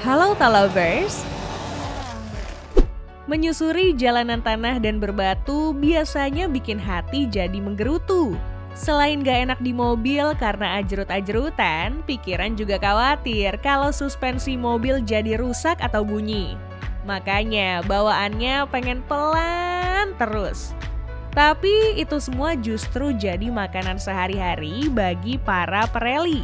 Halo Talovers! Menyusuri jalanan tanah dan berbatu biasanya bikin hati jadi menggerutu. Selain gak enak di mobil karena ajrut-ajrutan, pikiran juga khawatir kalau suspensi mobil jadi rusak atau bunyi. Makanya bawaannya pengen pelan terus. Tapi itu semua justru jadi makanan sehari-hari bagi para pereli.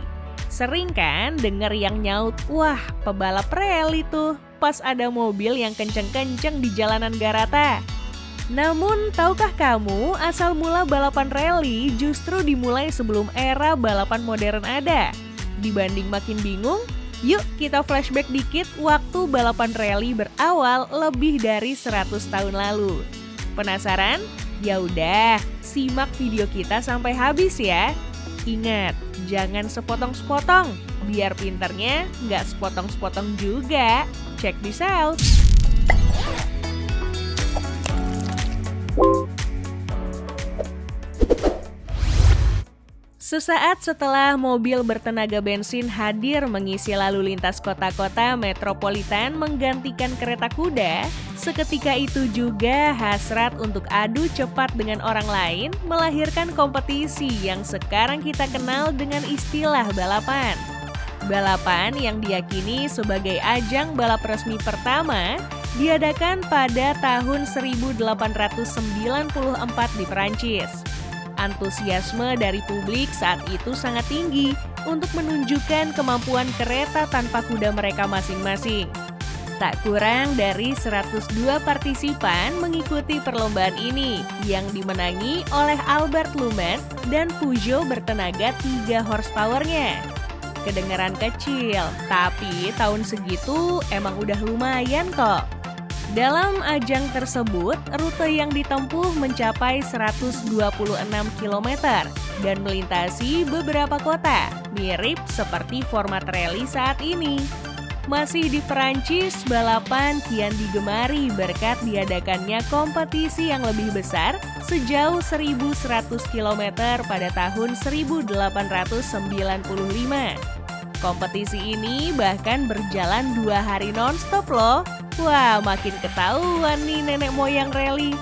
Sering kan denger yang nyaut, wah pebalap rally tuh pas ada mobil yang kenceng-kenceng di jalanan gak rata. Namun tahukah kamu asal mula balapan rally justru dimulai sebelum era balapan modern ada? Dibanding makin bingung, yuk kita flashback dikit waktu balapan rally berawal lebih dari 100 tahun lalu. Penasaran? Ya udah, simak video kita sampai habis ya. Ingat, jangan sepotong-sepotong, biar pinternya nggak sepotong-sepotong juga. Check this out! Sesaat setelah mobil bertenaga bensin hadir mengisi lalu lintas kota-kota metropolitan menggantikan kereta kuda, seketika itu juga hasrat untuk adu cepat dengan orang lain melahirkan kompetisi yang sekarang kita kenal dengan istilah balapan. Balapan yang diyakini sebagai ajang balap resmi pertama diadakan pada tahun 1894 di Perancis. Antusiasme dari publik saat itu sangat tinggi untuk menunjukkan kemampuan kereta tanpa kuda mereka masing-masing. Tak kurang dari 102 partisipan mengikuti perlombaan ini yang dimenangi oleh Albert Lumet dan Peugeot bertenaga 3 horsepower-nya. Kedengaran kecil, tapi tahun segitu emang udah lumayan kok. Dalam ajang tersebut, rute yang ditempuh mencapai 126 km dan melintasi beberapa kota, mirip seperti format rally saat ini. Masih di Perancis, balapan kian digemari berkat diadakannya kompetisi yang lebih besar sejauh 1.100 km pada tahun 1895. Kompetisi ini bahkan berjalan 2 hari non-stop loh. Wah, makin ketahuan nih nenek moyang rally.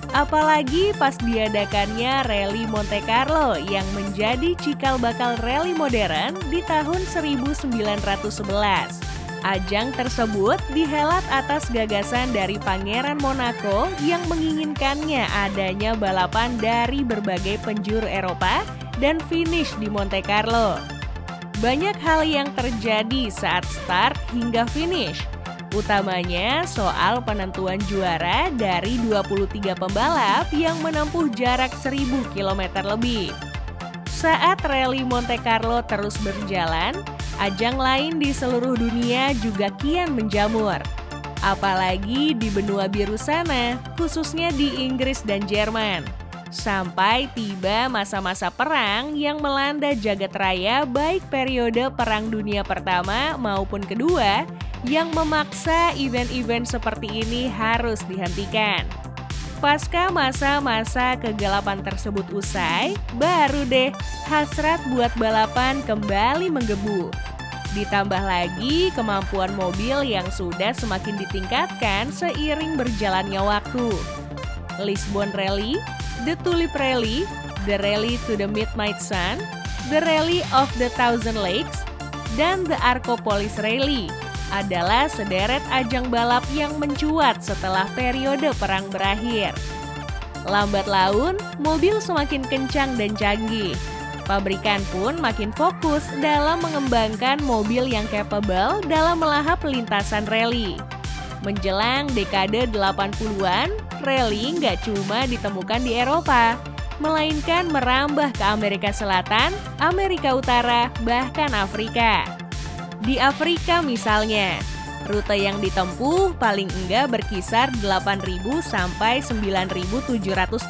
Apalagi pas diadakannya Rally Monte Carlo yang menjadi cikal bakal rally modern di tahun 1911. Ajang tersebut dihelat atas gagasan dari Pangeran Monaco yang menginginkannya adanya balapan dari berbagai penjuru Eropa dan finish di Monte Carlo. Banyak hal yang terjadi saat start hingga finish. Utamanya soal penentuan juara dari 23 pembalap yang menempuh jarak 1.000 km lebih. Saat Rally Monte Carlo terus berjalan, ajang lain di seluruh dunia juga kian menjamur. Apalagi di benua biru sana, khususnya di Inggris dan Jerman. Sampai tiba masa-masa perang yang melanda jagat raya baik periode Perang Dunia Pertama maupun Kedua, yang memaksa event-event seperti ini harus dihentikan. Pasca masa-masa kegelapan tersebut usai, baru deh hasrat buat balapan kembali menggebu. Ditambah lagi kemampuan mobil yang sudah semakin ditingkatkan seiring berjalannya waktu. Lisbon Rally, The Tulip Rally, The Rally to the Midnight Sun, The Rally of the Thousand Lakes, dan The Arcopolis Rally adalah sederet ajang balap yang mencuat setelah periode perang berakhir. Lambat laun, mobil semakin kencang dan canggih. Pabrikan pun makin fokus dalam mengembangkan mobil yang capable dalam melahap lintasan rally. Menjelang dekade 80-an, rally nggak cuma ditemukan di Eropa, melainkan merambah ke Amerika Selatan, Amerika Utara, bahkan Afrika. Di Afrika misalnya, rute yang ditempuh paling enggak berkisar 8.000 sampai 9.700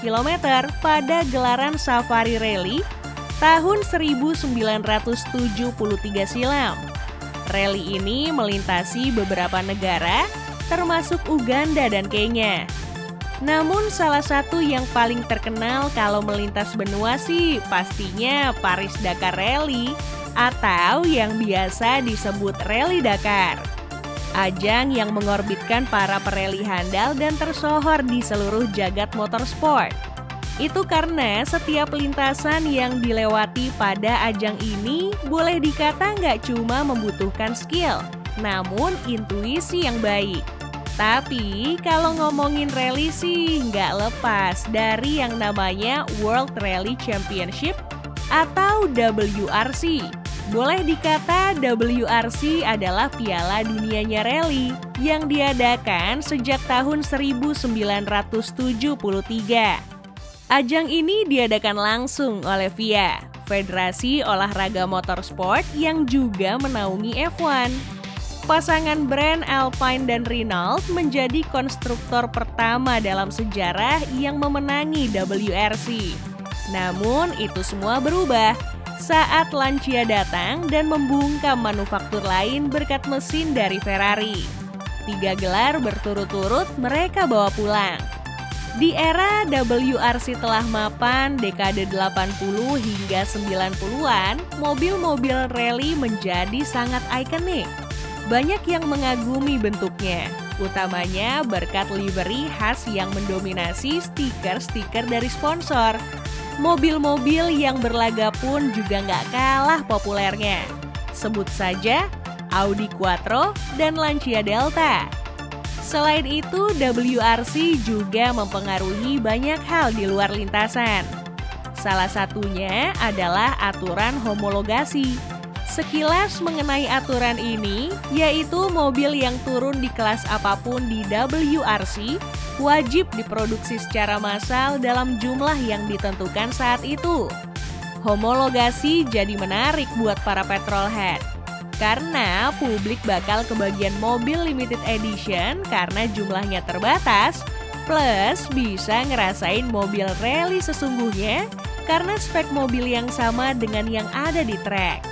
km pada gelaran Safari Rally tahun 1973 silam. Rally ini melintasi beberapa negara, termasuk Uganda dan Kenya. Namun salah satu yang paling terkenal kalau melintas benua sih pastinya Paris-Dakar Rally atau yang biasa disebut Rally Dakar. Ajang yang mengorbitkan para pereli handal dan tersohor di seluruh jagat motorsport. Itu karena setiap lintasan yang dilewati pada ajang ini boleh dikata nggak cuma membutuhkan skill, namun intuisi yang baik. Tapi kalau ngomongin rally sih nggak lepas dari yang namanya World Rally Championship atau WRC. Boleh dikata WRC adalah piala dunianya rally yang diadakan sejak tahun 1973. Ajang ini diadakan langsung oleh FIA, Federasi Olahraga Motorsport yang juga menaungi F1. Pasangan brand Alpine dan Renault menjadi konstruktor pertama dalam sejarah yang memenangi WRC. Namun itu semua berubah saat Lancia datang dan membungkam manufaktur lain berkat mesin dari Ferrari. 3 gelar berturut-turut mereka bawa pulang. Di era WRC telah mapan dekade 80 hingga 90-an, mobil-mobil rally menjadi sangat ikonik. Banyak yang mengagumi bentuknya, utamanya berkat livery khas yang mendominasi stiker-stiker dari sponsor. Mobil-mobil yang berlaga pun juga nggak kalah populernya. Sebut saja Audi Quattro dan Lancia Delta. Selain itu, WRC juga mempengaruhi banyak hal di luar lintasan. Salah satunya adalah aturan homologasi. Sekilas mengenai aturan ini, yaitu mobil yang turun di kelas apapun di WRC wajib diproduksi secara massal dalam jumlah yang ditentukan saat itu. Homologasi jadi menarik buat para petrolhead. Karena publik bakal kebagian mobil limited edition karena jumlahnya terbatas, plus bisa ngerasain mobil rally sesungguhnya karena spek mobil yang sama dengan yang ada di track.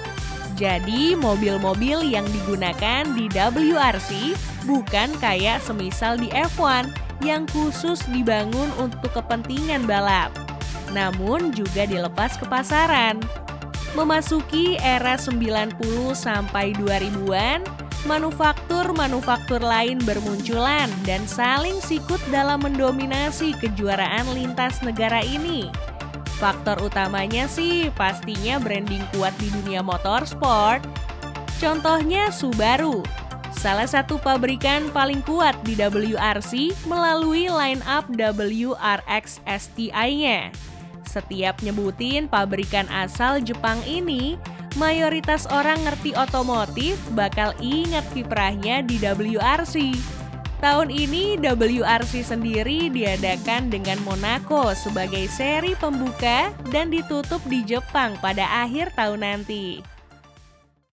Jadi mobil-mobil yang digunakan di WRC bukan kayak semisal di F1 yang khusus dibangun untuk kepentingan balap, namun juga dilepas ke pasaran. Memasuki era 90 sampai 2000-an, manufaktur-manufaktur lain bermunculan dan saling sikut dalam mendominasi kejuaraan lintas negara ini. Faktor utamanya sih pastinya branding kuat di dunia motorsport. Contohnya Subaru, salah satu pabrikan paling kuat di WRC melalui line-up WRX STI-nya. Setiap nyebutin pabrikan asal Jepang ini, mayoritas orang ngerti otomotif bakal ingat kiprahnya di WRC. Tahun ini WRC sendiri diadakan dengan Monaco sebagai seri pembuka dan ditutup di Jepang pada akhir tahun nanti.